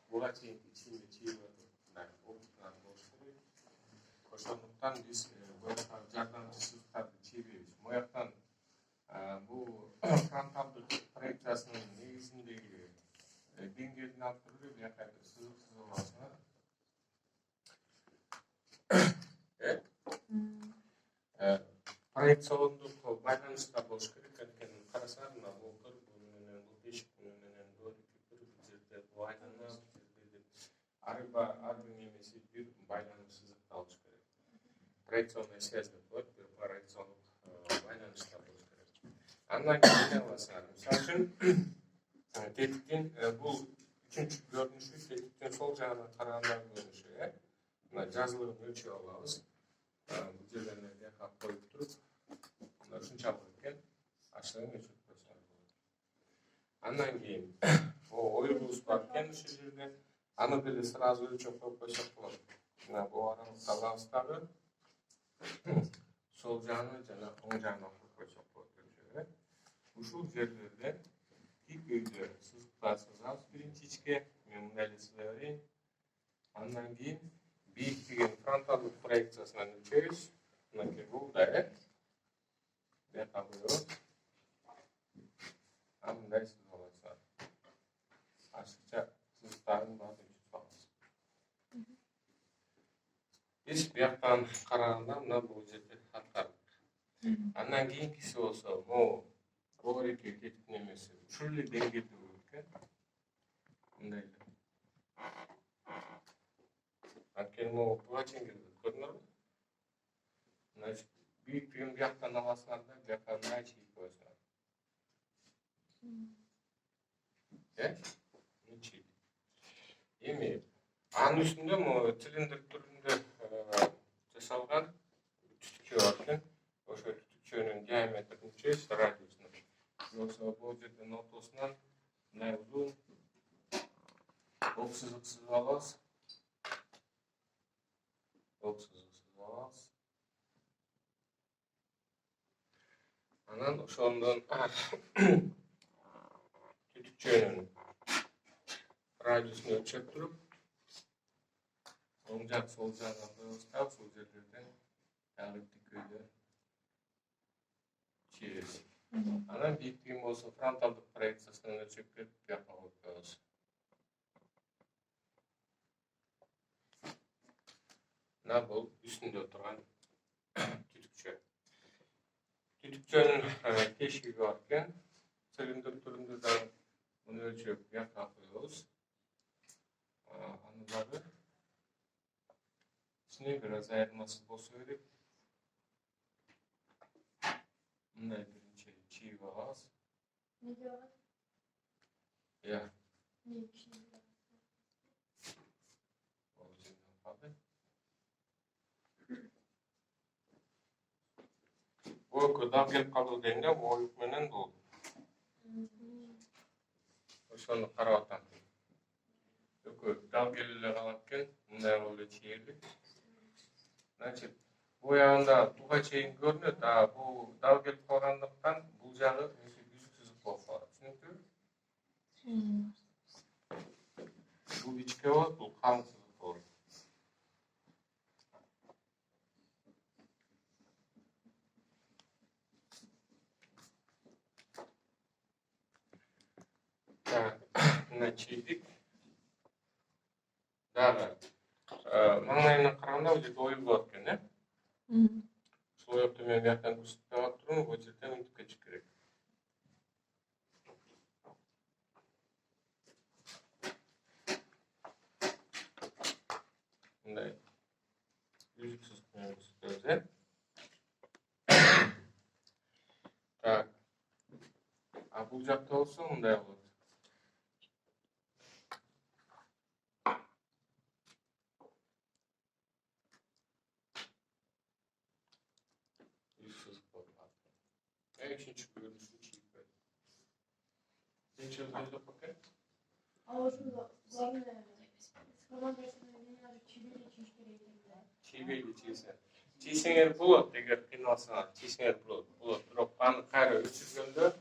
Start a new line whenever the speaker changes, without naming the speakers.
буга чейинки чийип окуптан болуш керек. Ошондуктан биз буяка жардамчы сызыктарды чийбейбиз. Буяктан бул фронталдык проекциясынын негизиндеги деңгээлин алып көргүлө, буяка бир сызык сызып алсаңар. Проекциондук байланышта болуш керек. Анткени карасаңар, мына бул төр менен бул тешик менен бул жерде бул айлана, ар бир немеси бир байланыш сызыкта болуш керек. Проекционный связь деп коет, бир проекциондук байланышта болуш керек. Андан кийин эмне кыласыңар? Мисалы үчүн тетиктин бул үчүнчү көрүнүшү, тетиктин сол жагына караганда көрүнүшү, мына жазылыгын өлчөп алабыз. Бул жерлерне бияка коюп туруп, мына ушунчалык экен, аштыгын өлчөп койсоңор болот. Андан кийин оюрубуз бар экен ушул жерде, аны деле сразу өлчөп коюп койсок болот. Мына бул аралыкты алабыз дагы, сол жагына жана оң жагына коюп койсок болот өлчөп. Ушул жерлерде тик өйдө сызыктар сызабыз биринчичке, мен мындай эле сыза берейин. Андан кийин бийиктигин фронталдык проекциясынан өлчөйбүз. Мынакей бул да, бияка коебуз. Мындай сызып аласыздар. Ашыкча сызыктардын баарын өлчөп алабыз. Биз бияктан караганда мына бул жерде аткардык. Андан кийинкиси болсо, могу роверике кетип немеси ушул эле деңгээлде болот экен. Мындай эле. Анткени могу буга чейин келет, көрдүңөрбү? Значит, бийиктигин бияктан аласыңар да, бияка мындай чийип коесуңар. Чийди. Эми анын үстүндө могу цилиндр түрүндө жасалган түтүкчө бар экен. Ошо түтүкчөнүн диаметрин өлчөйбүз, радиусун. Болсо бул жерден ортосунан мындай узун ок сызык сызып алабыз. Ок сызык сызып алабыз. Анан ошондон түтүкчөнүн радиусун өлчөп туруп, оң жак сол жагына коебуз да, ушул жерлерден дагы тик өйдө чийебиз. Анан бийиктигин болсо фронталдык проекциясынан өлчөп келип, бияка коюп коебуз. Мына бул үстүндө турган түтүкчө. Түтүкчөнүн тешиги бар экен. Цилиндр түрүндө дагы муну өлчөп бияка коебуз. Аны дагы ичине бир аз айырмасы болсо керек. Мындай биринчи чийип алабыз.
Неге бар?
Иә.
Не чийип
алабыз? Бул дал келип калды дейм да, оюк менен бул. Ошону карап атам. Экөө дал келип эле калат экен, мындай кылып эле чийерлик. Значит, бул ягында буга чейин көрүнөт, бул дал келип калгандыктан бул жагы бүзүк сызык болуп калат. Түшүнүктүбү? Бул ичке болот, бул калың сызык болот. Мына чийдик. Дагы маңайына караганда бул жерде оюк болот экен, Ушул оюкту мен бияктан көрсөтпөй калып турмун, бул жерден өтүп кетиш керек. Мындай бүзүк сызык менен көрсөтөбүз, Так. Бул жакта болсо мындай болот. Üçüncü görünüşünü çiğip koydum. Ne çözüyordu paket?
şurada zarne komandasının
Çiğbeydi çiğsen. Çiğsen yer bulut, eğer kıymasına çiğsen yer bulut. Bulut, durup kanı kayra üçüzgöndü.